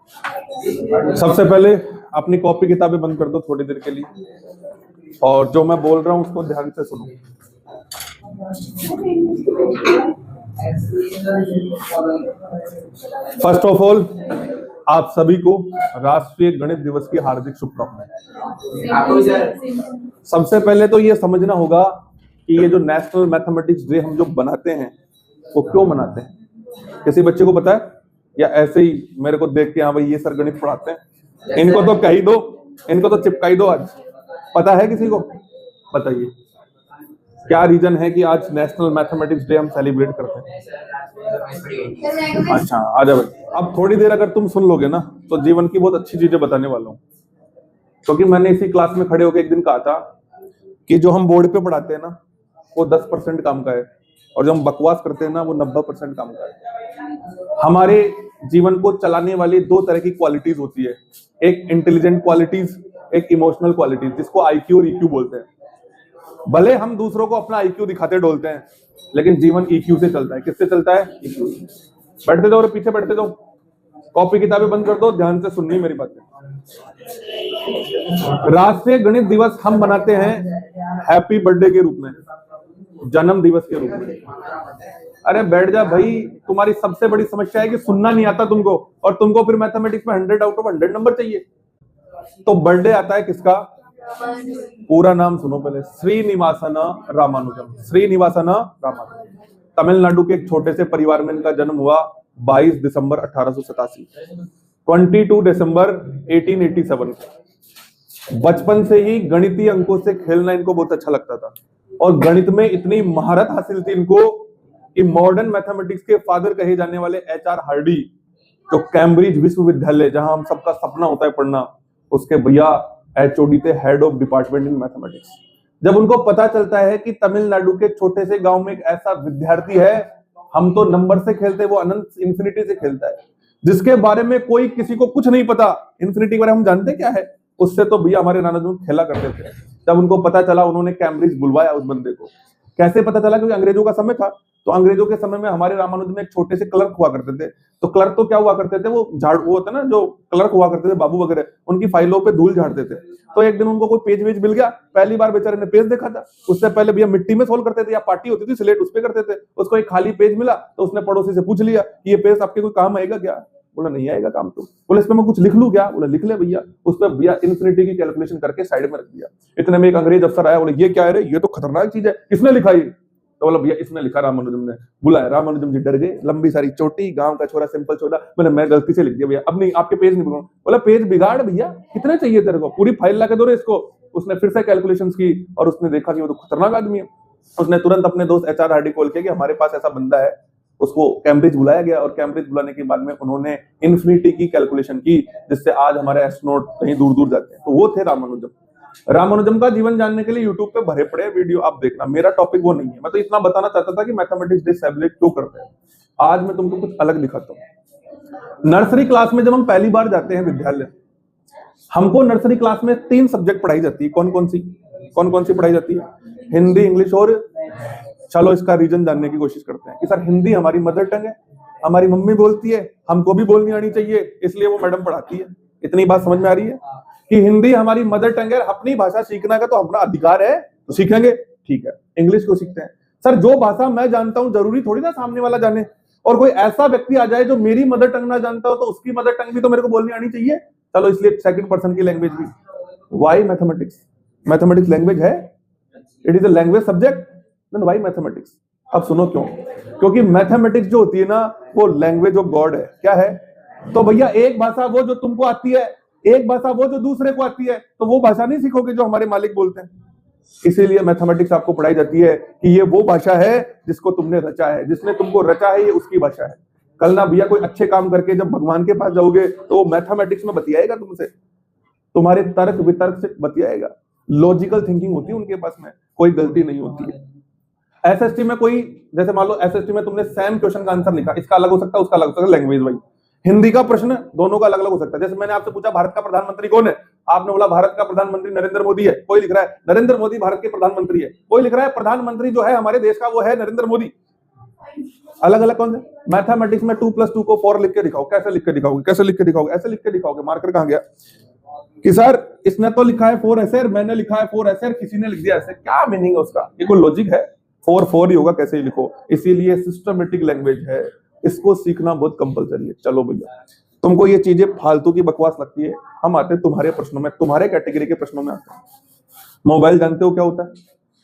सबसे पहले अपनी कॉपी किताबें बंद कर दो थोड़ी देर के लिए, और जो मैं बोल रहा हूं उसको ध्यान से सुनो। फर्स्ट ऑफ ऑल, आप सभी को राष्ट्रीय गणित दिवस की हार्दिक शुभकामनाएं। सबसे पहले तो ये समझना होगा कि ये जो नेशनल मैथमेटिक्स डे हम जो बनाते हैं वो क्यों मनाते हैं। किसी बच्चे को पता है, या ऐसे ही मेरे को देख के हाँ भाई ये सर गणित पढ़ाते हैं, इनको तो कही दो, इनको तो चिपकाई दो आज। पता है किसी को? बताइए क्या रीजन है कि आज नेशनल मैथमेटिक्स डे हम सेलिब्रेट करते हैं? अच्छा आ जाओ भाई। अब थोड़ी देर अगर तुम सुन लोगे ना तो जीवन की बहुत अच्छी चीजें बताने वाला हूँ, क्योंकि मैंने इसी क्लास में खड़े होकर एक दिन कहा था कि जो हम बोर्ड पे पढ़ाते हैं ना वो 10% काम का है, और जो हम बकवास करते हैं ना वो 90% काम का है। हमारे जीवन को चलाने वाली दो तरह की क्वालिटीज होती है, एक इंटेलिजेंट क्वालिटीज, एक इमोशनल क्वालिटीज, जिसको आईक्यू और ईक्यू बोलते हैं। भले हम दूसरों को अपना आईक्यू दिखाते डोलते हैं, लेकिन जीवन ईक्यू से चलता है। किससे चलता है? ईक्यू। बैठते जाओ और पीछे बैठते जाओ, कॉपी किताबें बंद कर दो, ध्यान से सुननी मेरी बातें। राष्ट्रीय गणित दिवस हम मनाते हैं हैप्पी बर्थडे के रूप में, जन्म दिवस के रूप में। अरे बैठ जा भाई, तुम्हारी सबसे बड़ी समस्या है कि सुनना नहीं आता तुमको, और तुमको फिर मैथमेटिक्स में 100 आउट ऑफ 100 नंबर चाहिए। तो बर्थडे आता है किसका? पूरा नाम सुनो पहले, श्रीनिवासन रामानुजम। श्रीनिवासन रामानुजम तमिलनाडु के एक छोटे से परिवार में इनका जन्म हुआ 22 दिसंबर 1887, 22 दिसंबर 1887। बचपन से ही गणितीय अंकों से खेलना इनको बहुत अच्छा लगता था, और गणित में इतनी महारत हासिल थी इनको कि मॉडर्न मैथमेटिक्स के फादर कहे जाने वाले HR हार्डी, जो कैम्ब्रिज विश्वविद्यालय जहां हम सबका सपना होता है पढ़ना, उसके भैया HOD थे, head of department in mathematics. जब उनको पता चलता है कि तमिलनाडु के छोटे से गांव में एक ऐसा विद्यार्थी है, हम तो नंबर से खेलते, वो अनंत इंफिनिटी से खेलता है, जिसके बारे में कोई किसी को कुछ नहीं पता। इंफिनिटी के बारे में हम जानते क्या है? उससे तो भैया हमारे नाना जी खेला करते थे। जब उनको पता चला, उन्होंने कैम्ब्रिज बुलवाया उस बंदे को। कैसे पता चला? क्योंकि अंग्रेजों का समय था, तो अंग्रेजों के समय में हमारे रामानुजन में एक छोटे से क्लर्क हुआ करते थे। तो क्लर्क तो क्या हुआ करते थे, वो झाड़, वो होता ना जो क्लर्क हुआ करते थे बाबू वगैरह, उनकी फाइलों पे धूल झाड़ते थे। तो एक दिन उनको कोई पेज वेज मिल गया, पहली बार बेचारे ने पेज देखा था। उससे पहले भैया मिट्टी में सोल्व करते थे, या पार्टी होती थी स्लेट उस पे करते थे। उसको एक खाली पेज मिला तो उसने पड़ोसी से पूछ लिया कि ये पेज आपके कोई काम आएगा क्या? बोला नहीं आएगा काम। तो बोले इसमें मैं कुछ लिख लूं क्या? बोला लिख ले भैया। उस पर भैया इन्फिनिटी की कैलकुलेशन करके साइड में रख दिया। इतने में एक अंग्रेज अफसर आया, बोले ये क्या है रे, ये तो खतरनाक चीज है, किसने लिखा ये? तो बोला भैया इसने लिखा, रामानुजम ने। बुलाया, रामानुजम जी डर गए, लंबी सारी चोटी, गांव का छोरा, सिंपल छोरा। मैंने मैं गलती से लिख दिया भैया, अब नहीं आपके पेज नहीं बिगाड़ूं। बोला पेज बिगाड़ भैया, कितने चाहिए तेरे को? पूरी फाइल ला के दो रे इसको। उसने फिर से कैलकुलेशंस की और उसने देखा कि वो तो खतरनाक आदमी है। उसने तुरंत अपने दोस्त HR हार्डी कॉल किया कि हमारे पास ऐसा बंदा है। उसको कैम्ब्रिज बुलाया गया, और कैम्ब्रिज बुलाने के बाद में उन्होंने इन्फिनिटी की कैलकुलेशन की, जिससे आज हमारे एस्ट्रोनॉट कहीं दूर दूर जाते हैं। तो वो थे रामानुजम। रामानुजम का जीवन जानने के लिए यूट्यूब पे भरे पड़े वीडियो आप देखना, मेरा टॉपिक वो नहीं है। मैं तो इतना बताना चाहता था कि मैथमेटिक्स डे सेलिब्रेट क्यों करते हैं। आज मैं तुमको कुछ अलग दिखाता हूँ। नर्सरी क्लास में जब हम पहली बार जाते हैं विद्यालय, हमको नर्सरी क्लास में 3 सब्जेक्ट पढ़ाई जाती है। कौन कौन सी पढ़ाई जाती है? हिंदी, इंग्लिश और, चलो इसका रीजन जानने की कोशिश करते हैं कि सर हिंदी हमारी मदर टंग है, हमारी मम्मी बोलती है, हमको भी बोलनी आनी चाहिए, इसलिए वो मैडम पढ़ाती है। इतनी बात समझ में आ रही है कि हिंदी हमारी मदर टंग है, अपनी भाषा सीखने का तो अपना अधिकार है, तो सीखेंगे, ठीक है। इंग्लिश को सीखते हैं। सर जो भाषा मैं जानता हूं जरूरी थोड़ी ना सामने वाला जाने, और कोई ऐसा व्यक्ति आ जाए जो मेरी मदर टंग ना जानता हो तो उसकी मदर टंग भी तो मेरे को बोलनी आनी चाहिए। चलो इसलिए सेकंड पर्सन की लैंग्वेज भी। Why mathematics? मैथमेटिक्स लैंग्वेज है, it is a language subject, then why mathematics? अब सुनो क्यों। क्योंकि मैथमेटिक्स जो होती है ना वो लैंग्वेज ऑफ गॉड है। क्या है? तो भैया एक भाषा वो जो तुमको आती है, एक भाषा वो जो दूसरे को आती है, तो वो भाषा नहीं सीखोगे जो हमारे मालिक बोलते हैं। इसीलिए मैथमेटिक्स आपको पढ़ाई जाती है कि ये वो भाषा है जिसको तुमने रचा है, जिसने तुमको रचा है, ये उसकी भाषा है। कल ना भैया कोई अच्छे काम करके जब भगवान के पास जाओगे तो वो मैथमेटिक्स में बतियाएगा तुमसे, तुम्हारे तर्क वितर्क से बतियाएगा। लॉजिकल थिंकिंग होती है उनके पास में, कोई गलती नहीं होती है। SST में कोई, जैसे मान लो SST में तुमने सेम क्वेश्चन का आंसर लिखा, इसका अलग हो सकता है, उसका अलग हो सकता है, लैंग्वेज वाइज। हिंदी का प्रश्न दोनों का अलग अलग हो सकता है। जैसे मैंने आपसे पूछा भारत का प्रधानमंत्री कौन है, आपने बोला भारत का प्रधानमंत्री नरेंद्र मोदी है, कोई लिख रहा है नरेंद्र मोदी भारत के प्रधानमंत्री है, कोई लिख रहा है प्रधानमंत्री जो है हमारे देश का वो है नरेंद्र मोदी। अलग अलग कौन से? मैथमेटिक्स में 2+2 को 4 लिख के दिखाओ, कैसे लिख के दिखाओगे, कैसे लिख के दिखाओगे, ऐसे लिख के दिखाओगे। मार्कर कहां गया कि सर इसने तो लिखा है 4 ऐसे, मैंने लिखा है 4 ऐसे, किसी ने लिख दिया ऐसे। क्या मीनिंग है उसका? ये कोई लॉजिक है? 4 4 ही होगा, कैसे ही लिखो। इसीलिए सिस्टमेटिक लैंग्वेज है, इसको सीखना बहुत कंपलसरी है। चलो भैया, तुमको ये चीजें फालतू की बकवास लगती है, हम आते हैं तुम्हारे प्रश्नों में, तुम्हारे कैटेगरी के प्रश्नों में आते हैं। मोबाइल जानते हो क्या होता है?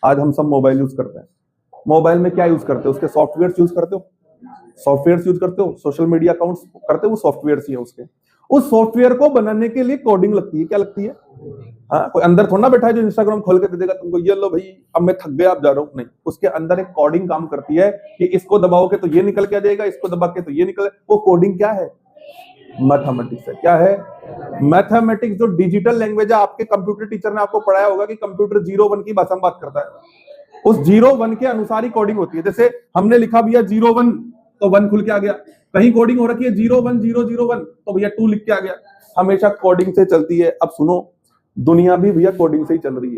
आज हम सब मोबाइल यूज करते हैं। मोबाइल में क्या यूज करते हो? उसके सॉफ्टवेयर यूज करते हो, सॉफ्टवेयर यूज करते हो, सोशल मीडिया अकाउंट्स करते हो, वो सॉफ्टवेयर ही है उसके। उस सॉफ्टवेयर को बनाने के लिए कोडिंग लगती है। क्या लगती है? हाँ, कोई अंदर थोड़ा ना बैठा है जो इंस्टाग्राम खोल के दे देगा तुमको, ये लो भाई अब मैं थक गया, अब जा रहा हूँ। नहीं, उसके अंदर एक कोडिंग काम करती है कि इसको दबाओगे तो ये निकल के आ जाएगा, इसको दबा के तो ये निकल। वो कोडिंग क्या है? मैथमेटिक्स है। क्या है? मैथमेटिक्स जो डिजिटल लैंग्वेज है, आपके कंप्यूटर टीचर ने आपको पढ़ाया होगा कि कंप्यूटर 0 1 की भाषा में बात करता है। उस 0 1 के अनुसार ही कोडिंग होती है। जैसे हमने लिखा भैया 0 1 तो 1 खुल के आ गया, कहीं कोडिंग हो रखी है 0 1 0 0 1 तो भैया 2 लिख के आ गया। हमेशा कोडिंग से चलती है। अब सुनो, दुनिया भी भैया कोडिंग से ही चल रही है।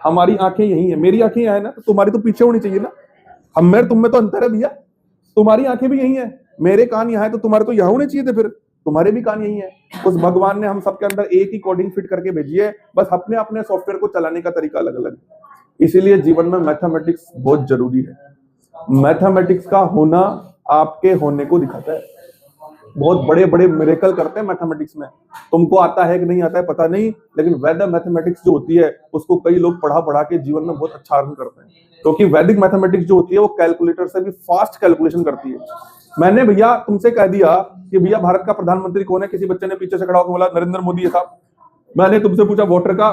हमारी आंखें यही है, मेरी आंखें यहाँ है ना, तो तुम्हारी तो पीछे होनी चाहिए ना। हम मेरे तुम में तो अंतर है भैया। तुम्हारी आंखें भी यही है, मेरे कान यहाँ है, तो तुम्हारे तो यहाँ होने चाहिए थे, फिर तुम्हारे भी कान यही है। उस भगवान ने हम सबके अंदर एक ही कोडिंग फिट करके भेजी है, बस अपने अपने सॉफ्टवेयर को चलाने का तरीका अलग अलग है। इसीलिए जीवन में मैथमेटिक्स बहुत जरूरी है। मैथमेटिक्स का होना आपके होने को दिखाता है। बहुत बड़े बड़े मिरेकल करते हैं मैथमेटिक्स में। तुमको आता है कि नहीं आता है पता नहीं, लेकिन वैदिक मैथमेटिक्स जो होती है उसको कई लोग पढ़ा पढ़ा के जीवन में बहुत अच्छा अर्न करते हैं, क्योंकि वैदिक मैथमेटिक्स जो होती है वो कैलकुलेटर से भी फास्ट कैलकुलेशन करती है। मैंने भैया तुमसे कह दिया कि भैया भारत का प्रधानमंत्री कौन है, किसी बच्चे ने पीछे से खड़ा होकर बोला नरेंद्र मोदी है साहब। मैंने तुमसे पूछा वाटर का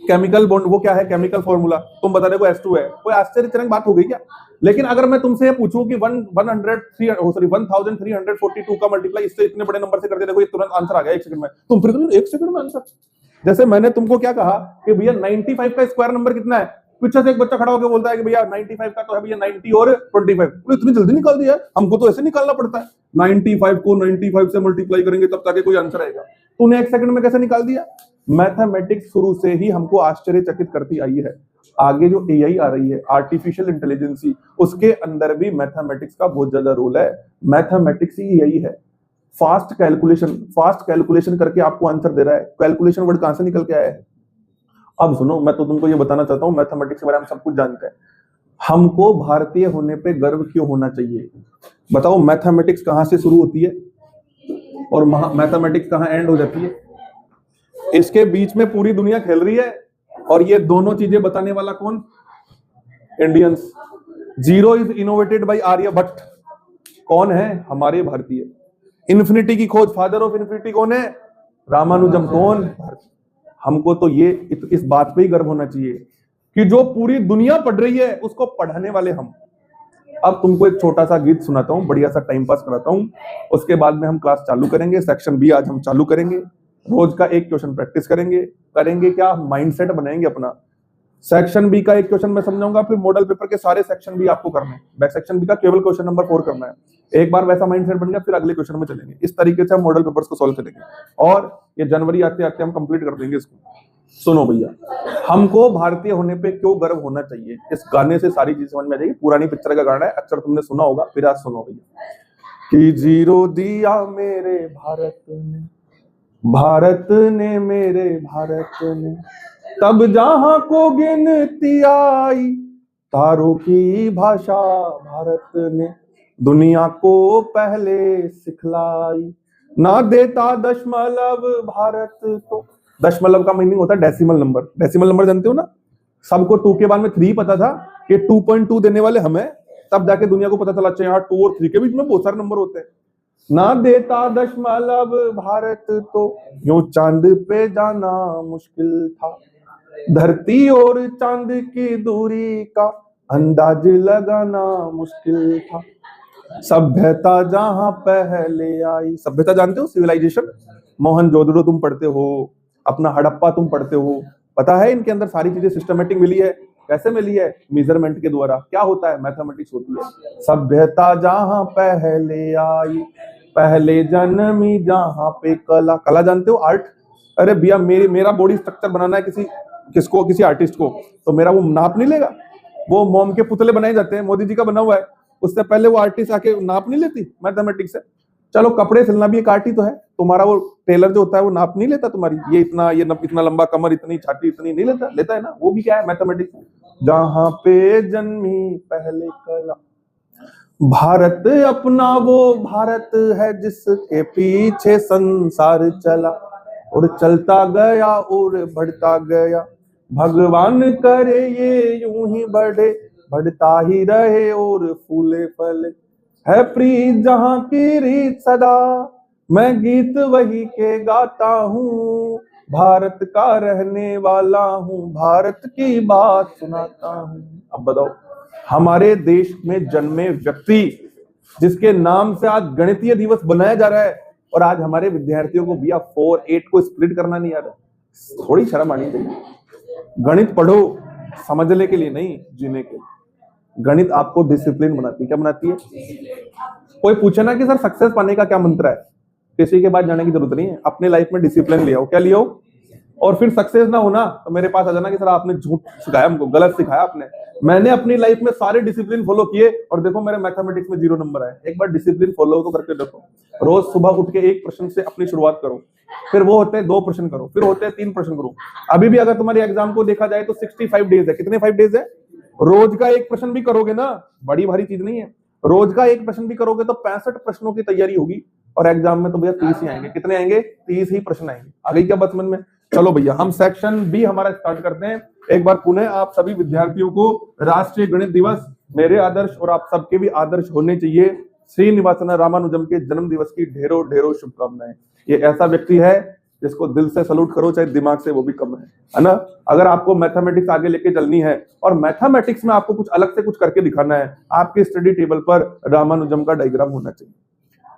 केमिकल बॉन्ड वो क्या है, केमिकल फॉर्मूला, तुम बता रहे हो H2 है। कोई आश्चर्यजनक बात हो गई क्या? लेकिन अगर मैं तुमसे पूछूं कि 1342 का मल्टीप्लाई इससे इतने बड़े नंबर से करके देखो, ये तुरंत आंसर आ गया 1 सेकंड में, तुम फिर 1 सेकंड में आंसर। जैसे मैंने तुमको क्या कहा कि भैया 95 का स्क्वायर नंबर कितना है, पीछे से एक बच्चा खड़ा होकर बोलता है कि भैया 95 का तो है भैया 90 और 25। इतनी जल्दी निकाल दिया, हमको तो ऐसे निकालना पड़ता है। 95 को 95 से मल्टीप्लाई करेंगे तब जाके कोई आंसर आएगा, तूने 1 सेकंड में कैसे निकाल दिया? मैथमेटिक्स शुरू से ही हमको आश्चर्यचकित करती आई है। आगे जो एआई आ रही है, आर्टिफिशियल इंटेलिजेंस, उसके अंदर भी मैथमेटिक्स का बहुत ज्यादा रोल है। मैथमेटिक्स ही यही है, फास्ट कैलकुलेशन करके आपको आंसर दे रहा है। कैलकुलेशन वर्ड कहां से निकल के आया है? अब सुनो, मैं तो तुमको ये बताना चाहता हूँ, मैथमेटिक्स के बारे में सब कुछ जानते हैं। हमको भारतीय होने पे गर्व क्यों होना चाहिए? बताओ, मैथमेटिक्स कहां से शुरू होती है और मैथमेटिक्स कहां एंड हो जाती है? इसके बीच में पूरी दुनिया खेल रही है, और ये दोनों चीजें बताने वाला कौन? Indians. 0 is innovated by Aryabhata. कौन है? हमारे भारतीय। इन्फिनिटी की खोज, फादर ऑफ इन्फिनिटी कौन है? रामानुजम। कौन? हमको तो ये इस बात पे ही गर्व होना चाहिए कि जो पूरी दुनिया पढ़ रही है उसको पढ़ाने वाले हम। अब तुमको एक छोटा सा गीत सुनाता हूं, बढ़िया सा टाइम पास कराता हूं, उसके बाद में हम क्लास चालू करेंगे। सेक्शन बी आज हम चालू करेंगे, रोज का एक क्वेश्चन प्रैक्टिस करेंगे। क्या माइंडसेट बनाएंगे अपना। सेक्शन बी का एक क्वेश्चन मैं समझाऊंगा, फिर मॉडल पेपर के सारे सेक्शन भी आपको करने हैं। बैक सेक्शन बी का केवल क्वेश्चन नंबर 4 करना है। एक बार वैसा माइंडसेट बन गया, फिर अगले क्वेश्चन में चलेंगे। इस तरीके से हम मॉडल पेपर्स को सॉल्व करेंगे, और ये जनवरी आते आते हम कंप्लीट कर देंगे इसको। सुनो भैया, हमको भारतीय होने पे क्यों गर्व होना चाहिए, इस गाने से सारी चीज समझ में आ जाएगी। पुरानी पिक्चर का गाना है, अक्सर तुमने सुना होगा, फिर आज सुनो भैया। कि 0 दिया मेरे भारत ने मेरे भारत ने, तब जहां को गिनती आई, तारों की भाषा भारत ने दुनिया को पहले सिखलाई। ना देता दशमलव भारत तो, दशमलव का मीनिंग होता है डेसिमल नंबर। डेसिमल नंबर जानते हो ना? सबको 2 के बाद में 3 पता था कि 2.2 देने वाले हमें, तब जाके दुनिया को पता चला अच्छा यार 2 और 3 के बीच में बहुत सारे नंबर होते हैं। ना देता दशमलव भारत तो, यूं चांद पे जाना मुश्किल था। धरती और चांद की दूरी का अंदाज लगाना मुश्किल था। सभ्यता जहां पहले आई, सभ्यता जानते हो? सिविलाइजेशन। मोहनजोदड़ो तुम पढ़ते हो, अपना हड़प्पा तुम पढ़ते हो, पता है इनके अंदर सारी चीजें सिस्टमेटिक मिली है। कैसे मिली है? मेजरमेंट के द्वारा। क्या होता है? मैथमेटिक्स होती है। सभ्यता जहां पहले आई, पहले जन्मी जहां पे कला। कला जानते हो? आर्ट। अरे भैया मेरा बॉडी स्ट्रक्चर बनाना है किसी आर्टिस्ट को, तो मेरा वो नाप नहीं लेगा? वो मोम के पुतले बनाए जाते हैं, मोदी जी का बना हुआ है, उससे पहले वो आर्टिस्ट आके नाप नहीं लेती मैथमेटिक्स से? चलो कपड़े सिलना भी एक आर्ट ही तो है। तुम्हारा वो टेलर जो होता है वो नाप नहीं लेता तुम्हारी, ये इतना लंबा कमर, इतनी छाती, इतनी नहीं लेता? लेता है ना, वो भी क्या है मैथमेटिक्स। जहां पे जन्मी पहले कला, भारत अपना वो भारत है जिसके पीछे संसार चला, और चलता गया और बढ़ता गया, भगवान करे ये यूं ही बढ़े, बढ़ता ही रहे और फूले फले, है प्रीत जहां की रीत सदा, मैं गीत वही के गाता हूँ, भारत का रहने वाला हूँ, भारत की बात सुनाता हूँ। अब बताओ, हमारे देश में जन्मे व्यक्ति जिसके नाम से आज गणितीय दिवस बनाया जा रहा है, और आज हमारे विद्यार्थियों को भैया 4 8 को स्प्लिट करना नहीं आ रहा। थोड़ी शर्म आनी चाहिए। गणित पढ़ो समझने के लिए नहीं, जीने के लिए। गणित आपको डिसिप्लिन बनाती है। क्या बनाती है? कोई पूछे ना कि सर सक्सेस पाने का क्या मंत्र है, किसी के बाद जाने की जरूरत नहीं है। अपने लाइफ में डिसिप्लिन ले आओ। क्या ले आओ? और फिर सक्सेस ना होना तो मेरे पास आ जाना कि सर आपने झूठ सिखाया हमको, गलत सिखाया आपने। मैंने अपनी लाइफ में सारे डिसिप्लिन फॉलो किए और देखो मेरे मैथमेटिक्स में 0 नंबर आए। एक बार डिसिप्लिन फॉलो तो करके देखो। रोज सुबह उठ के 1 प्रश्न से अपनी शुरुआत करो, फिर वो होते हैं 2 प्रश्न करो, फिर होते हैं 3 प्रश्न करो। अभी भी अगर तुम्हारे एग्जाम को देखा जाए तो 65 डेज है। कितने 5 डेज है? रोज का 1 प्रश्न भी करोगे ना, बड़ी भारी चीज नहीं है। रोज का 1 प्रश्न भी करोगे तो 65 प्रश्नों की तैयारी होगी, और एग्जाम में तो भैया 30 ही आएंगे। कितने आएंगे? 30 ही प्रश्न आएंगे। आ गई क्या बात समझ में? चलो भैया हम सेक्शन बी हमारा स्टार्ट करते हैं। एक बार पुनः आप सभी विद्यार्थियों को राष्ट्रीय गणित दिवस, मेरे आदर्श और आप सबके भी आदर्श होने चाहिए, श्रीनिवासन रामानुजम के जन्म दिवस की ढेरों ढेरों शुभकामनाएं। ये ऐसा व्यक्ति है जिसको दिल से सलूट करो, चाहे दिमाग से वो भी कम है ना। अगर आपको मैथमेटिक्स आगे लेके चलनी है और मैथमेटिक्स में आपको कुछ अलग से कुछ करके दिखाना है, आपके स्टडी टेबल पर रामानुजम का डायग्राम होना चाहिए।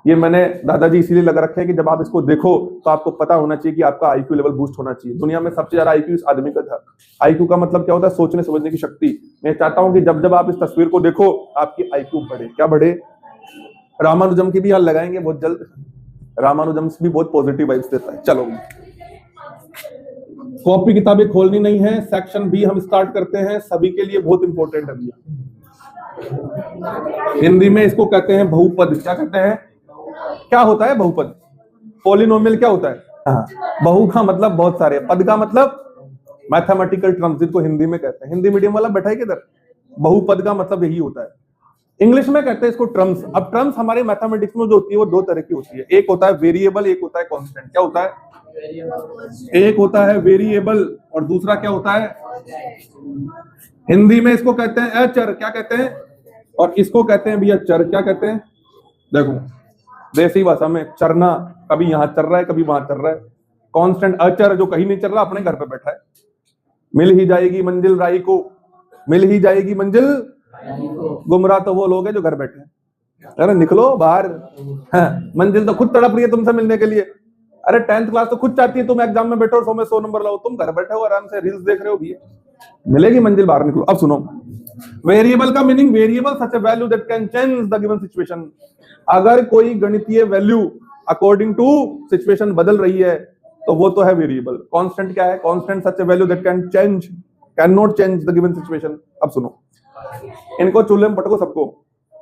ये मैंने दादाजी इसीलिए लगा रखे हैं कि जब आप इसको देखो तो आपको पता होना चाहिए कि आपका आईक्यू लेवल बूस्ट होना चाहिए। दुनिया में सबसे ज्यादा आईक्यू इस आदमी का था। आईक्यू का मतलब क्या होता है? सोचने समझने की शक्ति। मैं चाहता हूं कि जब जब आप इस तस्वीर को देखो आपकी आईक्यू बढ़े। क्या बढ़े? रामानुजम की भी हाल लगाएंगे बहुत जल्द। रामानुजम भी बहुत पॉजिटिव वाइब्स देता है। चलो कॉपी किताबें खोलनी नहीं है। सेक्शन बी हम स्टार्ट करते हैं, सभी के लिए बहुत इंपॉर्टेंट है भैया। हिंदी में इसको कहते हैं बहुपद। क्या कहते हैं? क्या होता है बहुपद? पॉलिनोमियल क्या होता है? बहु का मतलब बहुत सारे, पद का मतलब मैथमेटिकल टर्म्स, जिनको हिंदी में कहते हैं। हिंदी मीडियम वाला बैठा है किधर? बहुपद का मतलब यही होता है। इंग्लिश में कहते हैं इसको ट्रम्स। अब ट्रम्स हमारे मैथमेटिक्स में जो होती है वो 2 तरह की होती है। एक होता है वेरिएबल, एक होता है कांस्टेंट। क्या होता है? एक होता है वेरिएबल और दूसरा क्या होता है? हिंदी में इसको कहते हैं अचर। क्या कहते हैं? और इसको कहते हैं भैया चर। क्या कहते हैं? देखो देसी भाषा में चरना, कभी यहां चल रहा है कभी वहां चल रहा है। कांस्टेंट अचर जो कहीं नहीं चल रहा, अपने घर पे बैठा है। मिल ही जाएगी मंजिल राही को, मिल ही जाएगी मंजिल। गुमराह तो वो लोग हैं जो घर बैठे हैं। अरे निकलो बाहर। मंजिल तो खुद तड़प रही है तुमसे मिलने के लिए। अरे 10th क्लास तो खुद चाहती है तुम एग्जाम में बैठो और 100 में 100 नंबर लाओ। तुम घर बैठे हो आराम से रील्स देख रहे हो भैया, मिलेगी मंजिल, बाहर निकलो। अब सुनो, वेरिएबल का meaning, variable such A value that can change the given situation. अगर कोई गणितीय वैल्यू अकॉर्डिंग टू सिचुएशन बदल रही है तो वो तो है वेरिएबल। कांस्टेंट क्या है? Constant such A value that can not change the given situation. अब सुनो, इनको चूल्हे में पटको सबको।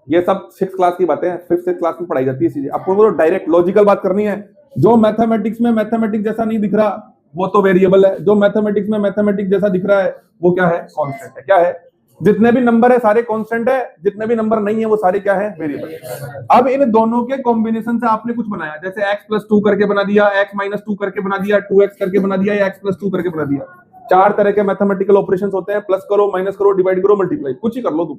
ये सब 6th क्लास की बातें हैं, 5th 6th क्लास में पढ़ाई जाती है चीजें। आपको तो डायरेक्ट लॉजिकल बात करनी है। जो मैथमेटिक्स में मैथमेटिक्स जैसा नहीं दिख रहा वो तो वेरिएबल है, जो मैथमेटिक्स में मैथमेटिक्स जैसा दिख रहा है वो क्या है? कांस्टेंट है। क्या है? जितने भी नंबर है सारे कांस्टेंट है, जितने भी नंबर नहीं है वो सारे क्या है? वेरिएबल। अब इन दोनों के कॉम्बिनेशन से आपने कुछ बनाया, जैसे x+2 करके बना दिया, x-2 करके बना दिया, 2x करके बना दिया या x+2 करके बना दिया। 4 तरह के मैथमेटिकल ऑपरेशंस होते हैं, प्लस करो, माइनस करो, डिवाइड करो, मल्टीप्लाई, कुछ ही कर लो तुम।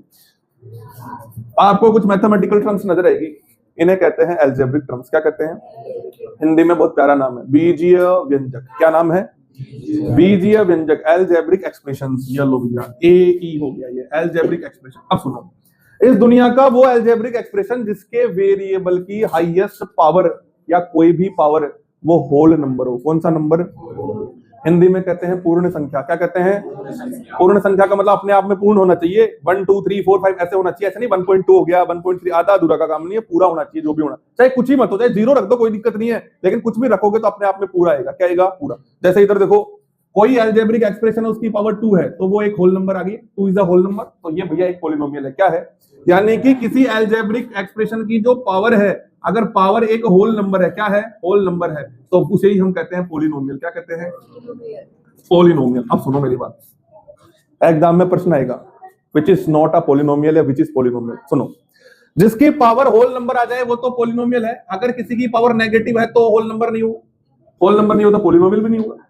आपको कुछ मैथमेटिकल टर्म्स नजर आएगी, इन्हें कहते हैं अलजेब्रिक टर्म्स। क्या कहते हैं? हिंदी में बहुत प्यारा नाम है, बीजीय व्यंजक। क्या नाम है? बीजीय व्यंजक, अलजेब्रिक एक्सप्रेशंस। ये लो भैया, AE हो गया ये अलजेब्रिक एक्सप्रेशन। अब सुनो, इस दुनिया का वो अलजेब्रिक एक्सप्रेशन जिसके वेरिएबल की हाईएस्ट पावर या कोई भी पावर वो होल नंबर हो। कौन सा नंबर? हिंदी में कहते हैं पूर्ण संख्या। क्या कहते हैं? पूर्ण संख्या का मतलब अपने आप में पूर्ण होना चाहिए। 1 2 3 4 5 ऐसे होना चाहिए। ऐसे नहीं 1.2 हो गया, 1.3 आधा अधूरा का काम नहीं है, पूरा होना चाहिए। जो भी होना, चाहे कुछ ही मत हो, चाहे 0 रख दो कोई दिक्कत नहीं है, लेकिन कुछ भी रखोगे तो अपने आप में पूरा आएगा। क्या आएगा? पूरा। जैसे इधर देखो, कोई अलजेब्रिक एक्सप्रेशन है उसकी पावर 2 है तो वो एक होल नंबर आ गई, 2 इज अ होल नंबर, तो ये भैया एक पॉलिनोमियल है। क्या है? यानी कि किसी अलजेब्रिक एक्सप्रेशन की जो पावर है, अगर पावर एक होल नंबर है, क्या है? होल नंबर है, तो उसे ही हम कहते हैं पॉलिनोमियल। क्या कहते हैं? पॉलिनोमियल। अब सुनो मेरी बात, एग्जाम में प्रश्न आएगा which is not a polynomial या विच इज पॉलिनोमियल। सुनो, जिसकी पावर होल नंबर आ जाए वो तो पॉलिनोमियल है, अगर किसी की पावर नेगेटिव है तो होल नंबर नहीं होगा, होल नंबर नहीं होता पॉलिनोमियल भी नहीं होगा।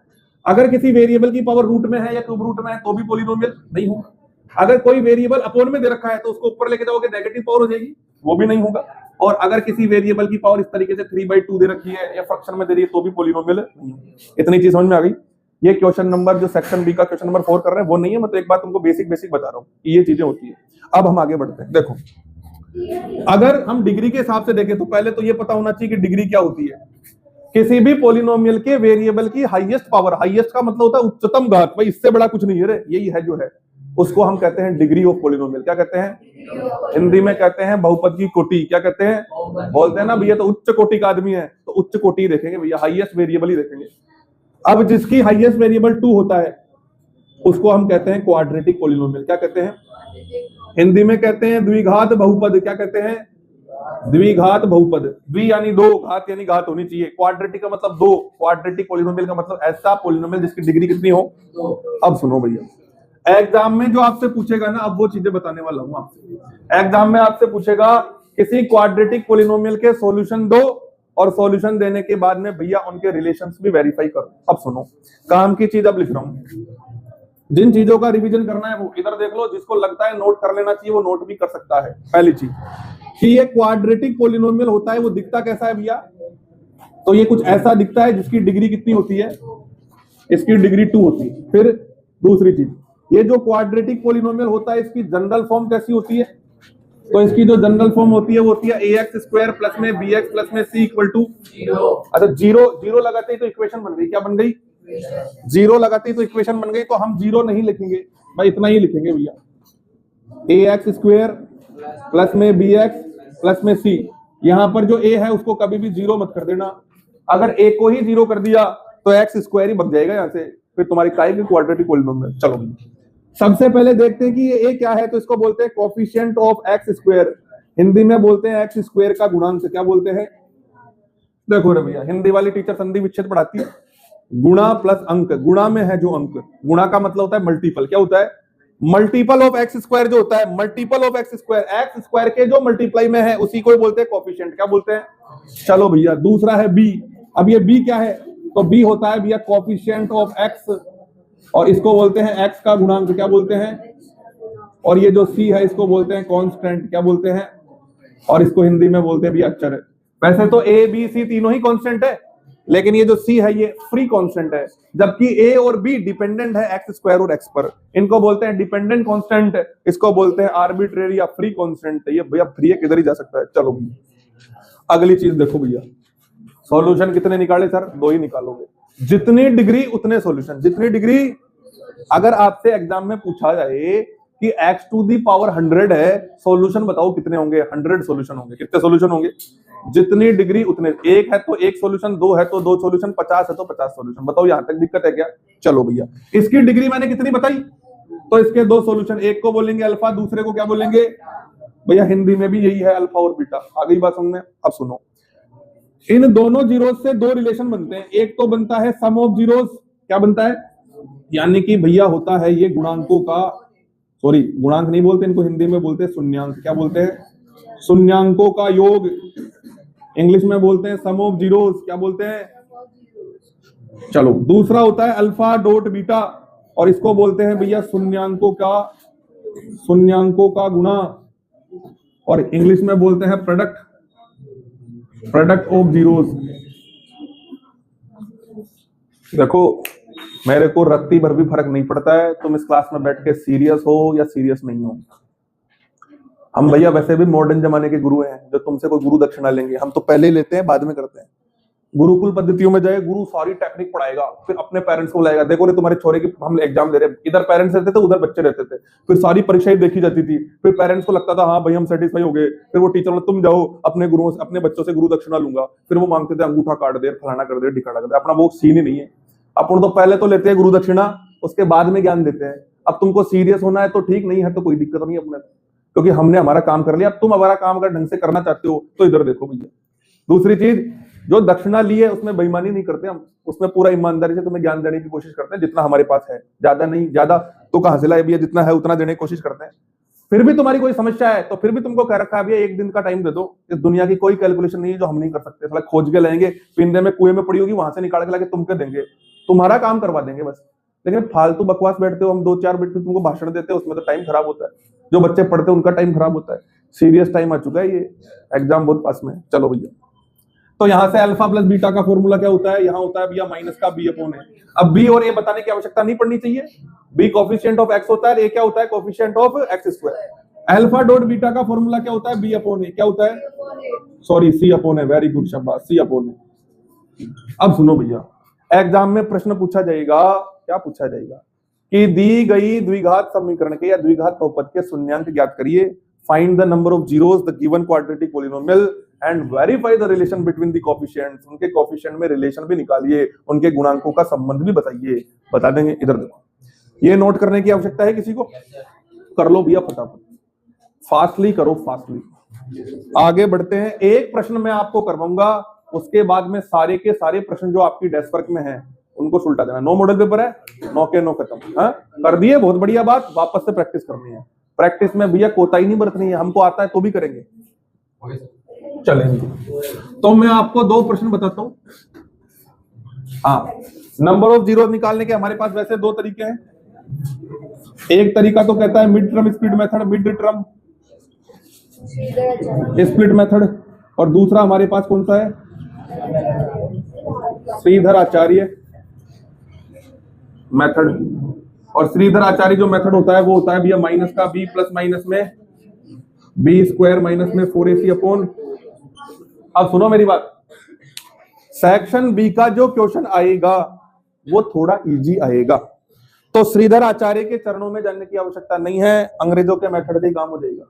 अगर किसी वेरिएबल की पावर रूट में है या क्यूब रूट में है तो भी पॉलिनोमियल नहीं होगा। अगर कोई वेरिएबल अपोन में दे रखा है तो उसको ऊपर लेके जाओगे नेगेटिव पावर हो जाएगी, वो भी नहीं होगा। और अगर किसी वेरिएबल की पावर इस तरीके से 3/2 दे रखी है या फ्रैक्शन में दे रही है तो भी पॉलिनोमियल नहीं होगा। इतनी चीज समझ में आ गई? ये क्वेश्चन नंबर जो सेक्शन बी का क्वेश्चन नंबर 4 कर रहे हैं वो नहीं है, मैं तो एक बात तुमको बेसिक बता रहा हूँ कि ये चीजें होती है। अब हम आगे बढ़ते हैं। देखो, अगर हम डिग्री के हिसाब से देखें तो पहले तो ये पता होना चाहिए कि डिग्री क्या होती है। किसी भी पॉलिनोमियल के वेरिएबल की हाईएस्ट पावर, हाईएस्ट का मतलब होता है उच्चतम घात, भाई इससे बड़ा कुछ नहीं है रे, यही है जो है, उसको हम कहते हैं डिग्री ऑफ पॉलिनोमियल। क्या कहते हैं? हिंदी में कहते हैं बहुपद की कोटि। क्या कहते हैं? बोलते हैं ना भैया तो उच्च कोटि का आदमी है तो उच्च कोटि देखेंगे भैया, हाईएस्ट वेरिएबल ही देखेंगे। अब जिसकी हाईएस्ट वेरिएबल 2 होता है उसको हम कहते हैं क्वाड्रेटिक पॉलिनोमियल। क्या कहते हैं? हिंदी में कहते हैं द्विघात बहुपद। क्या कहते हैं? द्विघात बहुपद। द्वि यानी दो, घात यानी घात होनी चाहिए। क्वाड्रेटिक का मतलब दो, क्वाड्रेटिक पॉलिनोमियल का मतलब ऐसा पॉलिनोमियल जिसकी डिग्री कितनी हो? अब सुनो भैया, एग्जाम में जो आपसे पूछेगा ना, अब वो चीजें बताने वाला हूं आपसे। एग्जाम में आपसे पूछेगा किसी क्वाड्रेटिक पॉलिनोमियल के सॉल्यूशन दो और सॉल्यूशन देने के बाद में भैया उनके रिलेशंस भी वेरीफाई करो। अब सुनो, काम की चीज अब लिख रहा हूं, जिन चीजों का रिवीजन करना है वो इधर देख लो, जिसको लगता है नोट कर लेना चाहिए वो नोट भी कर सकता है। पहली चीज कि ये क्वाड्रेटिक पॉलिनोमियल होता है वो दिखता कैसा है भैया? तो ये कुछ ऐसा दिखता है जिसकी डिग्री कितनी होती है? इसकी डिग्री 2 होती है। फिर दूसरी चीज, ये जो क्वाड्रेटिक पॉलिनोमियल होता है इसकी जनरल फॉर्म कैसी होती है? तो इसकी जो जनरल फॉर्म होती है वो होती है ax² प्लस में bx प्लस में c इक्वल टू 0। अच्छा, जीरो लगाते ही तो इक्वेशन बन गई। क्या बन गई? जीरो लगाते ही तो इक्वेशन बन गई। तो हम जीरो नहीं लिखेंगे भाई, इतना ही लिखेंगे भैया, ax² प्लस में bx प्लस में c। यहां पर जो a है उसको कभी भी जीरो मत कर देना, अगर a को ही जीरो कर दिया तो x² ही बच जाएगा यहां से, फिर तुम्हारी काय की क्वाड्रेटिक पॉलिनोमियल। चलो सबसे पहले देखते हैं कि ये a क्या है, तो इसको बोलते हैं कोफिशिएंट ऑफ x²। हिंदी में बोलते हैं x² का गुणांक। क्या बोलते हैं? देखो रे भैया, हिंदी वाली टीचर संधि विच्छेद पढ़ाती है, गुणा प्लस अंक, गुणा में है जो अंक, गुणा का मतलब होता है मल्टीपल। क्या होता है? मल्टीपल ऑफ x² जो होता है, मल्टीपल ऑफ x² के जो मल्टीप्लाई में है उसी को बोलते हैं कोफिशिएंट। क्या बोलते हैं? चलो भैया, दूसरा है b। अब ये b क्या है? तो b होता है भैया कोफिशिएंट ऑफ x, और इसको बोलते हैं x का गुणांक। क्या बोलते हैं? और ये जो c है इसको बोलते हैं कांस्टेंट। क्या बोलते हैं? और इसको हिंदी में बोलते हैं भैया अक्षर। वैसे तो a b c तीनों ही कांस्टेंट है, लेकिन ये जो c है ये फ्री कांस्टेंट है, जबकि a और b डिपेंडेंट है x² और x पर। इनको बोलते हैं डिपेंडेंट कांस्टेंट, इसको बोलते हैं आर्बिट्रेरी या फ्री कांस्टेंट। ये भैया फ्री है, किधर ही जा सकता है। चलो भैया अगली चीज देखो भैया, सॉल्यूशन कितने निकाले सर? 2 ही निकालोगे। जितनी डिग्री उतने सॉल्यूशन। जितनी डिग्री, अगर आपसे एग्जाम में पूछा जाए कि x⁴ 100 है, सॉल्यूशन बताओ कितने होंगे? 100 सॉल्यूशन होंगे। कितने सॉल्यूशन होंगे? जितनी डिग्री उतने। एक है तो एक सॉल्यूशन, दो है तो दो सॉल्यूशन, 50 है तो 50 सॉल्यूशन। बताओ यहां तक दिक्कत है क्या? चलो भैया, इसकी डिग्री मैंने कितनी बताई? तो इसके 2 सॉल्यूशन, एक को बोलेंगे अल्फा, दूसरे को क्या बोलेंगे भैया? हिंदी में भी यही है, अल्फा और बीटा। आ गई बात समझ में? अब सुनो, इन दोनों जीरोस से 2 रिलेशन बनते हैं। एक तो बनता है सम ऑफ जीरोस। क्या बनता है? यानी कि भैया होता है ये गुणांकों का, सॉरी गुणांक नहीं बोलते इनको, हिंदी में बोलते हैं शून्यांक। क्या बोलते हैं? शून्यांकों का योग। इंग्लिश में बोलते हैं सम ऑफ जीरोस। क्या बोलते हैं? चलो, दूसरा होता है अल्फा डॉट बीटा, और इसको बोलते हैं भैया शून्यांकों का गुणा, और इंग्लिश में बोलते हैं प्रोडक्ट ऑफ जीरोस। देखो, मेरे को रत्ती भर भी फर्क नहीं पड़ता है तुम इस क्लास में बैठ के सीरियस हो या सीरियस नहीं हो। हम भैया वैसे भी मॉडर्न जमाने के गुरु हैं, जो तुमसे कोई गुरु दक्षिणा लेंगे हम तो पहले ही लेते हैं, बाद में करते हैं। गुरुकुल पद्धतियों में जाए, गुरु सारी टेक्निक पढ़ाएगा, फिर अपने पेरेंट्स को बुलाएगा। देखो रे तुम्हारे छोरे की हम एग्जाम दे रहे, इधर पेरेंट्स रहते थे, उधर बच्चे रहते थे, फिर सारी परीक्षाएं देखी जाती थी, फिर पेरेंट्स को लगता था हाँ भाई हम सेटिस्फाई हो गए, फिर वो टीचर बोला तुम जाओ अपने अपने बच्चों से गुरु दक्षिणा लूंगा, फिर वो मांगते थे अंगूठा काट दे, फलाना कर दे, ढिकाना कर दे। अपना वो सीन ही नहीं है। अपन तो पहले तो लेते हैं गुरु दक्षिणा, उसके बाद में ज्ञान देते हैं। अब तुमको सीरियस होना है तो ठीक, नहीं है तो कोई दिक्कत नहीं अपने, क्योंकि हमने हमारा काम कर लिया। अब तुम हमारा काम अगर ढंग से करना चाहते हो तो इधर देखो भैया। दूसरी चीज, जो दक्षिणा ली है उसमें बेईमानी नहीं करते हम, उसमें पूरा ईमानदारी से तुम्हें ज्ञान देने की कोशिश करते हैं, जितना हमारे पास है, ज्यादा नहीं, ज्यादा तो कहां से लाए भैया, जितना है उतना देने की कोशिश करते हैं। फिर भी तुम्हारी कोई समस्या है तो फिर भी तुमको कह रखा है भैया 1 दिन का टाइम दे दो, इस दुनिया की कोई कैलकुलेशन नहीं है जो हम नहीं कर सकते। थोड़ा खोज के लाएंगे, पिंडे में कुएं में पड़ी होगी, वहां से निकाल के लाके तुमको देंगे, तुम्हारा काम करवा देंगे बस। लेकिन फालतू बकवास बैठते हो, हम 2-4 मिनट तुमको भाषण देते हैं, उसमें तो टाइम खराब होता है, जो बच्चे पढ़ते हैं उनका टाइम खराब होता है। सीरियस टाइम आ चुका है, ये एग्जाम बहुत पास में है। चलो भैया, तो यहां से अल्फा प्लस बीटा का फॉर्मूला क्या होता है, यहाँ होता है भैया माइनस का बी अपॉन है। अब बी और ए बताने की आवश्यकता नहीं पड़नी चाहिए, बी कोफिशिएंट ऑफ एक्स होता है, ए क्या होता है, coefficient of x square. Alpha dot beta का फॉर्मूला क्या होता है, बी अपॉन ए, क्या होता है, सॉरी सी अपॉन ए, वेरी गुड शाबाश, सी अपॉन ए। अब सुनो भैया, एग्जाम में प्रश्न पूछा जाएगा, क्या पूछा जाएगा कि दी गई द्विघात समीकरण के या द्विघात बहुपद के शून्यांक ज्ञात करिए, find the number of zeros the given quadratic polynomial and verify the relation between the coefficients. उनके कोएफिशिएंट में रिलेशन भी निकालिए, उनके गुणांकों का संबंध भी बताइए, बता देंगे। इधर देखो, ये नोट करने की आवश्यकता है किसी को, कर लो भैया फटाफट, फास्टली करो, फास्टली। आगे बढ़ते हैं, एक प्रश्न मैं आपको करवाऊंगा, उसके बाद में सारे के सारे प्रश्न जो आपकी डेस्क वर्क में है उनको सुलटा देना। 9 मॉडल पेपर है, 9 के 9 खत्म। हाँ कर दिए, बहुत बढ़िया बात, वापस से प्रैक्टिस करनी है। प्रैक्टिस में भैया कोताही नहीं बरतनी है, हमको आता है तो भी करेंगे, चलेंगे। तो मैं आपको 2 प्रश्न बताता हूं। हाँ, नंबर ऑफ जीरो निकालने के हमारे पास वैसे 2 तरीके हैं। एक तरीका तो कहता है mid term split method, mid term split method, और दूसरा हमारे पास कौन सा है, श्रीधर आचार्य मेथड। और श्रीधर आचार्य जो मेथड होता है वो होता है भैया माइनस का बी प्लस माइनस में बी स्क्वायर माइनस में 4ac अपॉन। अब सुनो मेरी बात, सेक्शन बी का जो क्वेश्चन आएगा वो थोड़ा इजी आएगा, तो श्रीधर आचार्य के चरणों में जाने की आवश्यकता नहीं है, अंग्रेजों के मेथड से काम हो जाएगा।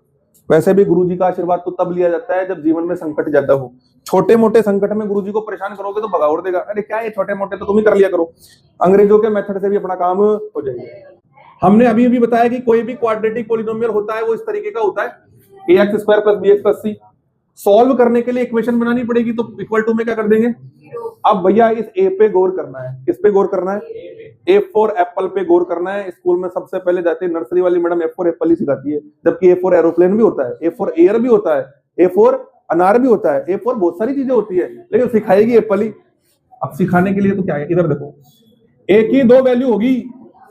वैसे भी गुरुजी का आशीर्वाद तो तब लिया जाता है जब जीवन में संकट ज्यादा हो। छोटे मोटे संकट में गुरुजी को परेशान करोगे तो भगावड़ देगा, अरे क्या ये छोटे मोटे तो तुम ही कर लिया करो। अंग्रेजों के मेथड से भी अपना काम हो जाएगा। हमने अभी अभी बताया कि कोई भी क्वाड्रेटिक पॉलिनोमियल होता है वो इस तरीके का होता है, ax square plus bx plus c। Solve करने के लिए इक्वेशन बनानी पड़ेगी, तो इक्वल टू में क्या कर देंगे। अब भैया इस ए पे गौर करना है, किस पे गौर करना है, ए फॉर एप्पल पे गौर करना है। स्कूल में सबसे पहले जाते हैं नर्सरी वाली मैडम ए फॉर एप्पल ही सिखाती है, जबकि ए फॉर एरोप्लेन भी होता है, ए फॉर एयर भी होता है, ए फॉर अनार भी होता है, ए फॉर बहुत सारी चीजें होती है, लेकिन सिखाएगी एप्पल ही। अब सिखाने के लिए तो क्या है, इधर देखो, ए की 2 वैल्यू होगी,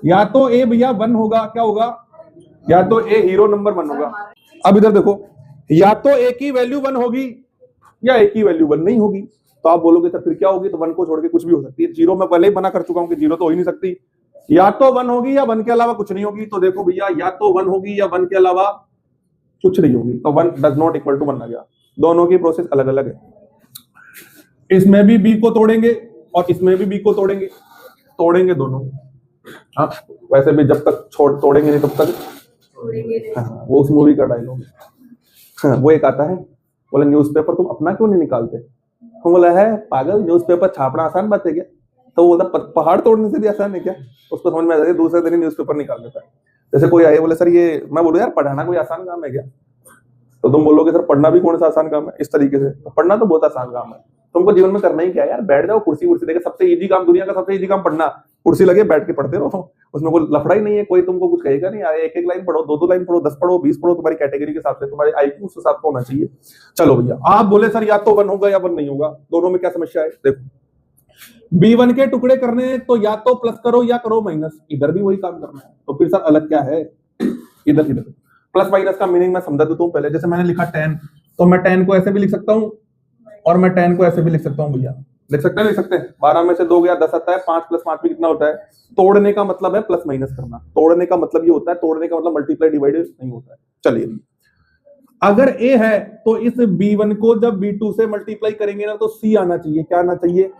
या तो ए भैया 1 होगा, क्या होगा, या तो ए हीरो नंबर 1 होगा। अब इधर देखो, या तो ए की वैल्यू 1 होगी या ए की वैल्यू 1 नहीं होगी। तो आप बोलोगे तो फिर क्या होगी, तो 1 को छोड़ के कुछ भी हो सकती है। 0 मैं पहले ही मना कर चुका हूं कि 0 तो हो ही नहीं सकती, या तो 1 होगी या 1 के अलावा कुछ नहीं होगी। तो देखो भैया, या तो 1 होगी या 1 के अलावा कुछ नहीं होगी, तो 1 डज नॉट इक्वल टू 1 आ गया। दोनों की प्रोसेस अलग अलग है। इसमें भी बी को तोड़ेंगे और इसमें भी बी को तोड़ेंगे, तोड़ेंगे दोनों। हाँ वैसे भी जब तक तोड़ेंगे नहीं तब तक, हाँ, वो उस मूवी का डायलॉग है। हाँ, वो एक आता है, बोले न्यूज़पेपर तुम अपना क्यों नहीं निकालते। तो बोला है पागल, न्यूज़पेपर छापना आसान बात है क्या। तो वो बोलता पहाड़ तोड़ने से भी आसान है क्या। उसको समझ में आ जाए, दूसरे दिन ही न्यूज़पेपर निकाल देता है। जैसे कोई आए बोले सर ये, मैं बोलूँ यार पढ़ाना कोई आसान काम है क्या, तो तुम बोलोगे सर पढ़ना भी कौन सा आसान काम है, इस तरीके से। तो पढ़ना तो बहुत आसान काम है, तुमको जीवन में करना ही क्या है यार, बैठ जाओ कुर्सी वुर्सी देके। सबसे इजी काम, दुनिया का सबसे इजी काम पढ़ना, कुर्सी लगे बैठ के पढ़ते रहो, उसमें कोई लफड़ा ही नहीं है, कोई तुमको कुछ कहेगा नहीं। एक एक लाइन पढ़ो, 2-2 लाइन पढ़ो, 10 पढ़ो, 20 पढ़ो, तुम्हारी कैटेगरी के हिसाब से, तुम्हारे आईक्यू उस हिसाब से होना चाहिए। चलो भैया, आप बोले सर या तो 1 होगा या 1 नहीं होगा, दोनों में क्या समस्या है। देखो B1 के टुकड़े करने तो या तो प्लस करो या करो माइनस, इधर भी वही काम करना है। तो फिर सर अलग क्या है, इधर इधर प्लस माइनस का मीनिंग मैं समझा देता हूँ पहले। जैसे मैंने लिखा 10, तो मैं 10 को ऐसे भी लिख सकता हूँ और मैं 10 को ऐसे भी लिख सकता हूँ। भैया लिख सकते हैं, लिख सकते हैं। 12 में से 2 गया 10 आता है, 5 + 5 भी कितना होता है। तोड़ने का मतलब है प्लस माइनस करना, तोड़ने का मतलब ये होता है, तोड़ने का मतलब मल्टीप्लाई डिवाइड नहीं होता है। चलिए, अगर A है तो इस B1 को जब B2 से मल्टीप्लाई करेंगे ना तो C आना चाहिए, क्या आना चाहिए,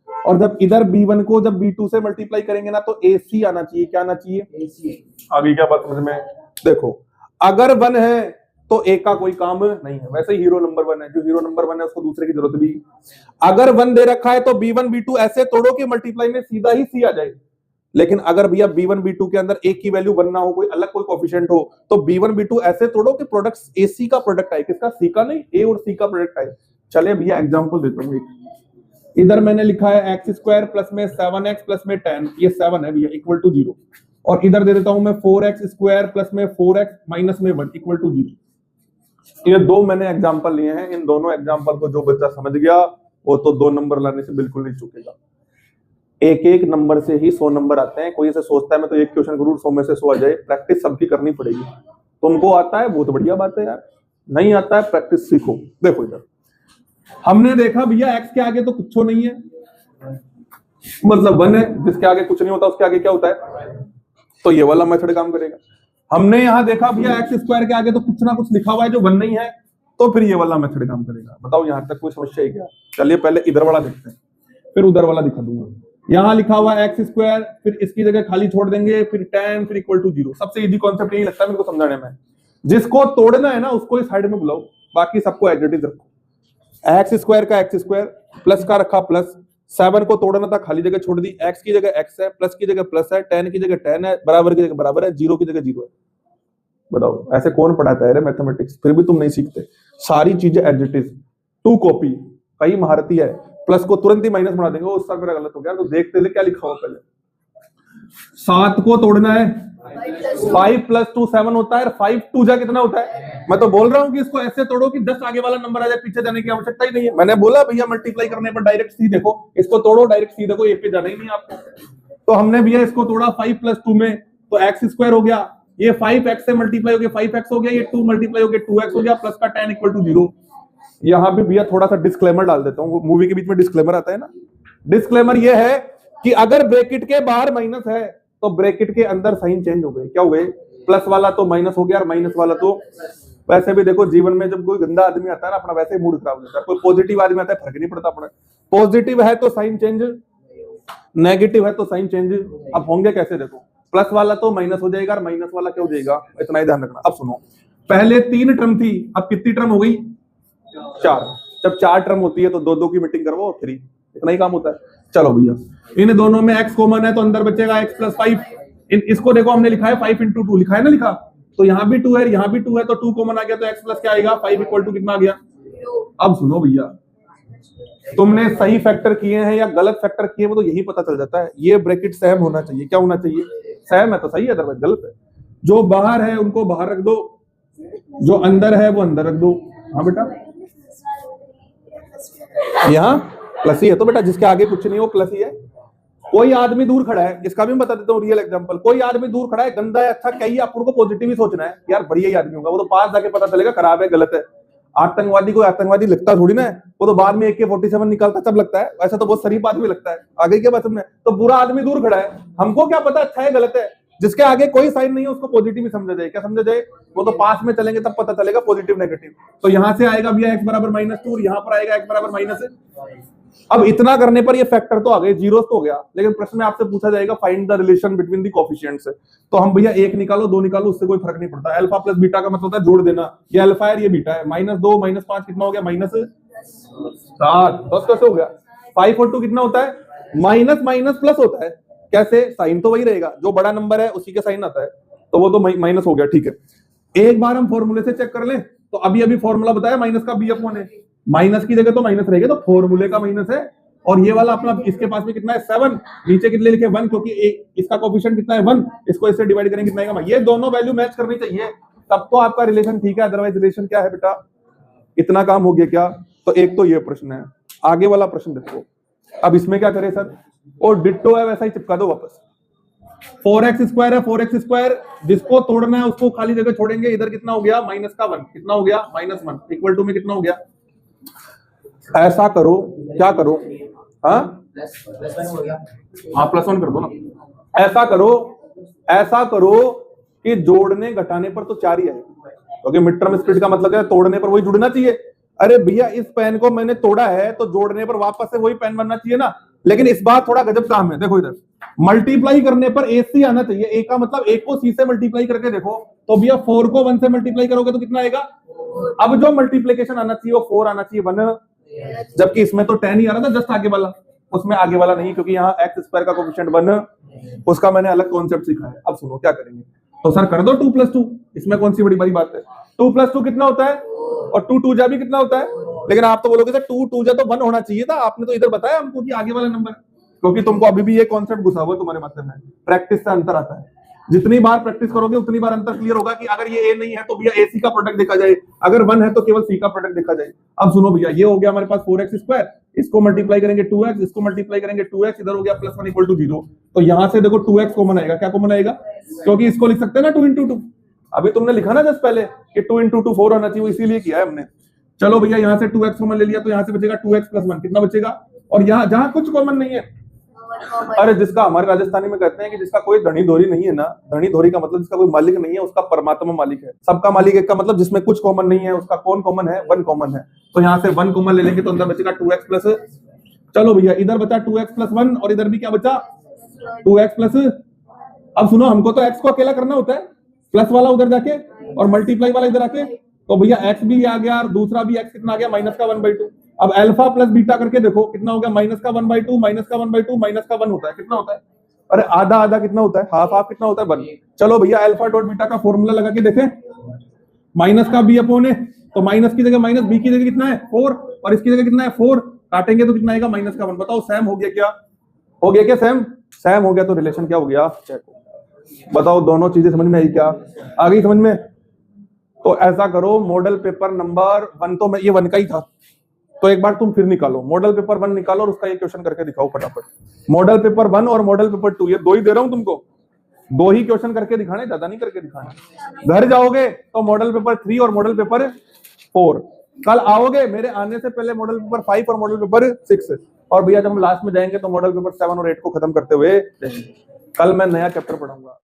और जब इधर B1 को जब B2 से मल्टीप्लाई करेंगे ना तो AC आना चाहिए, क्या आना चाहिए, AC। आगे क्या बात समझ में, देखो अगर 1 है तो ए का कोई काम नहीं है। वैसे ही हीरो नंबर 1 है, जो हीरो नंबर 1 है उसको दूसरे की जरूरत भी। अगर 1 दे रखा है तो B1 B2 ऐसे तोड़ो कि मल्टीप्लाई में सीधा ही C आ जाए। लेकिन अगर भैया B1 B2 के अंदर एक की वैल्यू 1 ना हो, कोई अलग कोई कोफिशिएंट हो, तो B1 B2 ऐसे तोड़ो कि प्रोडक्ट AC का प्रोडक्ट आए। किसका? C का नहीं, A और C का प्रोडक्ट आए। चले भैया एग्जांपल देता हूं। इधर मैंने लिखा है x² प्लस में 7x प्लस में 10, ये 7 है भैया, इक्वल टू 0। और इधर दे देता हूं मैं 4x² प्लस में 4x माइनस में 1 इक्वल टू 0। ये दो मैंने एग्जांपल लिए हैं। इन दोनों एग्जांपल को जो बच्चा समझ गया वो तो 2 नंबर लाने से बिल्कुल नहीं चूकेगा। एक एक नंबर से ही 100 नंबर आते हैं। कोई ऐसे सोचता है मैं तो एक क्वेश्चन करूं 100 में से 100 आ जाए। प्रैक्टिस सबकी करनी पड़ेगी। तुमको आता है बहुत बढ़िया बात है यार, नहीं आता है प्रैक्टिस सीखो। देखो इधर हमने देखा भैया x के आगे तो कुछ नहीं है, मतलब 1 है, जिसके आगे कुछ नहीं होता उसके आगे क्या होता है, तो ये वाला मेथड काम करेगा। हमने यहां देखा भैया x² के आगे तो कुछ ना कुछ लिखा हुआ है जो 1 नहीं है, तो फिर ये वाला मेथड काम करेगा। बताओ यहां तक कोई समस्या है क्या? चलिए पहले इधर वाला देखते हैं, फिर उधर वाला दिखा दूंगा। यहां लिखा हुआ है x², फिर इसकी जगह खाली छोड़ देंगे, फिर 10, फिर इक्वल टू 0। सबसे इजी कॉन्सेप्ट यही लगता है मेरे को समझाने में। जिसको तोड़ना है ना उसको इस साइड में बुलाओ, बाकी सबको एज इट इज रखो। x² का x² प्लस का रखा प्लस, 7 को तोड़ना था खाली जगह छोड़ दी, x की जगह x है, प्लस की जगह प्लस है, 10 की जगह 10 है, बराबर की जगह बराबर है, 0 की जगह 0 है। बताओ ऐसे कौन पढ़ाता है रे मैथमेटिक्स? फिर भी तुम नहीं सीखते। सारी चीजें as it is, to copy. कई महारती है, प्लस को तुरंत ही माइनस बना देंगे, उसका मेरा गलत हो गया। तो देखते ले क्या लिखा हुआ पहले। 7 को तोड़ना है, 5 + 2 7 होता है, 5 2 जा कितना होता है। मैं तो बोल रहा हूं कि इसको ऐसे तोड़ो कि 10 आगे वाला नंबर आ जाए, पीछे जाने की आवश्यकता ही नहीं है। मैंने बोला भैया मल्टीप्लाई करने पर डायरेक्ट सी देखो, इसको तोड़ो डायरेक्ट सी देखो, ये पे जाना ही नहीं आपको। तो हमने भैया इसको तोड़ा 5 + 2 में, तो x² हो गया, ये 5x से मल्टीप्लाई हो गया 5x हो गया, ये 2 मल्टीप्लाई हो गया 2x हो गया, प्लस का 10 इक्वल टू 0। यहां भी भैया थोड़ा सा डिस्क्लेमर डाल देता हूं, मूवी के बीच में डिस्क्लेमर आता है ना। डिस्क्लेमर ये है कि अगर ब्रैकेट के बाहर माइनस है तो ब्रैकेट के अंदर साइन चेंज हो गए। क्या हुए? प्लस वाला तो माइनस हो गया और माइनस वाला तो। वैसे भी देखो जीवन में जब कोई गंदा आदमी आता है ना, अपना वैसे ही मूड खराब हो जाता है। कोई पॉजिटिव आदमी आता है फर्क नहीं पड़ता अपना। पॉजिटिव है तो साइन चेंज, नेगेटिव है तो साइन चेंज। अब होंगे कैसे? देखो प्लस वाला तो माइनस हो जाएगा और माइनस वाला क्या हो जाएगा, इतना ही ध्यान रखना। अब सुनो, पहले 3 टर्म थी, अब कितनी टर्म हो गई? 4। जब 4 टर्म होती है तो 2 की मीटिंग करवाओ 3, इतना ही काम होता है। चलो भैया इन दोनों में x कॉमन है तो अंदर बचेगा x + 5। इसको देखो हमने लिखा है 5 × 2 लिखा है ना, लिखा तो यहाँ भी 2 है, यहाँ भी 2 है, तो 2 कॉमन आ गया तो x प्लस क्या आएगा 5 इक्वल टू कितना आ गया। अब सुनो भैया, तुमने सही फैक्टर किए हैं या गलत फैक्टर किए वो तो यही पता चल जाता है। ये ब्रैकेट सेम होना चाहिए। क्या होना चाहिए? सेम है तो सही है, अदरवाइज गलत है। जो बाहर है उनको बाहर रख दो, जो अंदर है वो अंदर रख दो। हाँ बेटा, यहाँ प्लस ही है तो बेटा जिसके आगे कुछ नहीं वो प्लस ही है। कोई आदमी दूर खड़ा है, इसका भी बता देता हूँ रियल एग्जांपल। कोई आदमी दूर खड़ा है, गंदा है अच्छा क्या ही, अपन को पॉजिटिव ही सोचना है यार, बढ़िया ही आदमी होगा। वो तो पास जाके पता चलेगा खराब है गलत है। आतंकवादी को आतंकवादी लगता थोड़ी ना है, वो तो बाद में AK-47 निकालता तब लगता है। वैसा तो बहुत शरीफ आदमी लगता है। आगे क्या बात में तो बुरा आदमी दूर खड़ा है, हमको क्या पता अच्छा है गलत है। जिसके आगे कोई साइन नहीं है उसको पॉजिटिव ही समझा जाए। क्या समझा जाए? वो तो पास में चलेंगे तब पता चलेगा पॉजिटिव नेगेटिव। तो यहां से आएगा भैया x बराबर -2 और यहाँ पर आएगा x बराबर -1। अब इतना करने पर ये फैक्टर तो आ गए, जीरो तो हो गया। लेकिन प्रश्न में आपसे पूछा जाएगा find the relation between the coefficients. तो हम भैया 1 निकालो 2 निकालो, उससे कोई फर्क नहीं पड़ता। अल्फा प्लस बीटा का मतलब होता है जोड़ देना। ये अल्फा है ये बीटा है। -2 -5 कितना हो गया? -7। बस कैसे हो गया? 5 और 2 कितना होता है? माइनस माइनस प्लस होता है। कैसे? साइन तो वही रहेगा, जो बड़ा नंबर है उसी के साइन आता है, तो वो तो माइनस हो गया। ठीक है, एक बार हम फॉर्मूले से चेक कर लें। तो अभी फॉर्मूला बताया माइनस का B/1 है, माइनस की जगह तो माइनस रहेगा, तो फॉर्मूले का माइनस है। और ये वाला अपना इसके पास में कितना है 7, नीचे कितने लिखे 1, क्योंकि इसका कोएफिशिएंट कितना है 1, इसको इससे डिवाइड करेंगे कितना आएगा। ये दोनों वैल्यू मैच करनी चाहिए तब तो आपका रिलेशन ठीक है, अदरवाइज रिलेशन क्या है बेटा? इतना काम हो गया क्या? तो एक तो ये प्रश्न है। आगे वाला प्रश्न देखो, अब इसमें क्या करें सर? और डिट्टो है वैसा ही चिपका दो वापस। 4x² है, 4x², जिसको तोड़ना है उसको खाली जगह छोड़ेंगे। इधर कितना हो गया? -1 कितना हो गया? -1 इक्वल टू में कितना हो गया? ऐसा करो, क्या करो? हाँ +1 कर दो ना। ऐसा करो कि जोड़ने घटाने पर तो 4 ही है, क्योंकि मिड टर्म स्प्लिट का मतलब है तोड़ने पर वही जुड़ना चाहिए। अरे भैया इस पेन को मैंने तोड़ा है तो जोड़ने पर वापस से वही पेन बनना चाहिए ना। लेकिन इस बार थोड़ा गजब काम है। देखो इधर मल्टीप्लाई करने पर AC आना चाहिए। A का मतलब 1 को C से मल्टीप्लाई करके देखो, तो भैया 4 को 1 से मल्टीप्लाई करोगे तो कितना आएगा? अब जो मल्टीप्लीकेशन आना चाहिए वो 4 आना चाहिए 1, जबकि इसमें तो 10 ही आ रहा था जस्ट आगे वाला, उसमें आगे वाला नहीं, क्योंकि यहाँ एक्स स्क्वायर का कोएफिशिएंट 1, उसका मैंने अलग कॉन्सेप्ट सीखा है। अब सुनो क्या करेंगे, तो सर कर दो 2 + 2, इसमें कौन सी बड़ी बड़ी बात है। 2 + 2 कितना होता है, और 2 2 जा भी कितना होता है। लेकिन आप तो बोलोगे सर 2 2 जा तो 1 होना चाहिए था, आपने तो इधर बताया हमको कि आगे वाला नंबर, क्योंकि तुमको अभी भी ये कॉन्सेप्ट घुसा हुआ है तुम्हारे मतलब में, प्रैक्टिस से अंतर आता है। जितनी बार प्रैक्टिस करोगे उतनी बार अंतर क्लियर होगा कि अगर ये ए नहीं है तो भैया AC का प्रोडक्ट देखा जाए, अगर 1 है तो केवल C का प्रोडक्ट देखा जाए। अब सुनो भैया, ये हो गया हमारे पास 4x², इसको मल्टीप्लाई करेंगे 2x, इसको मल्टीप्लाई करेंगे 2x, इधर हो गया +1 = 0। तो यहां से देखो 2x कॉमन आएगा। क्या कॉमन आएगा, क्योंकि इसको लिख सकते हैं ना 2 × 2। अभी तुमने लिखा ना जस्ट पहले कि 2 × 2 4 होना चाहिए, इसीलिए किया है हमने। चलो भैया यहाँ से 2x कॉमन ले लिया, तो यहाँ से बचेगा 2x + 1, कितना बचेगा। और यहाँ जहां कुछ कॉमन नहीं है, अरे जिसका हमारे राजस्थानी में कहते हैं कि जिसका कोई धनी धोरी नहीं है ना, धनी धोरी का मतलब जिसका कोई मालिक नहीं है, उसका परमात्मा मालिक है। सबका मालिक एक का मतलब जिसमें कुछ कॉमन नहीं है, उसका कौन कॉमन है, 1 कॉमन है। तो यहाँ से 1 कॉमन ले लेंगे तो अंदर बचेगा 2x+, चलो भैया इधर बचा 2x + 1, और इधर भी क्या बचा 2x+। अब सुनो, हमको तो x को अकेला करना होता है, प्लस वाला उधर जाके और मल्टीप्लाई वाला इधर आके, तो भैया x भी आ गया और दूसरा भी x कितना आ गया, -1/2। अब अल्फा प्लस बीटा करके देखो कितना हो गया, -1/2, -1/2, -1 होता है, कितना होता है। अरे आधा आधा कितना होता है, हाफ हाफ कितना होता है, 1। चलो भैया अल्फा डॉट बीटा का फॉर्मूला लगा के देखें, माइनस का b/a, तो माइनस की जगह माइनस, b की जगह कितना है 4, और इसकी जगह कितना है 4, काटेंगे तो कितना आएगा -1। बताओ सैम हो गया क्या, हो गया क्या सैम, सैम हो गया तो रिलेशन क्या हो गया, चेक हो गया। बताओ दोनों चीजें समझ में आई क्या, आ गई समझ में। तो ऐसा करो, मॉडल पेपर नंबर 1 तो मैं ये 1 का ही था, तो एक बार तुम फिर निकालो मॉडल पेपर 1 निकालो और उसका ये क्वेश्चन करके दिखाओ फटाफट। मॉडल पेपर 1 और मॉडल पेपर 2, ये 2 ही दे रहा हूं तुमको, 2 ही क्वेश्चन करके दिखाने, ज्यादा नहीं करके दिखाने। घर जाओगे तो मॉडल पेपर 3 और मॉडल पेपर 4, कल आओगे मेरे आने से पहले मॉडल पेपर 5 और मॉडल पेपर 6, और भैया जब हम लास्ट में जाएंगे तो मॉडल पेपर 7 और 8 को खत्म करते हुए कल मैं नया चैप्टर पढ़ाऊंगा।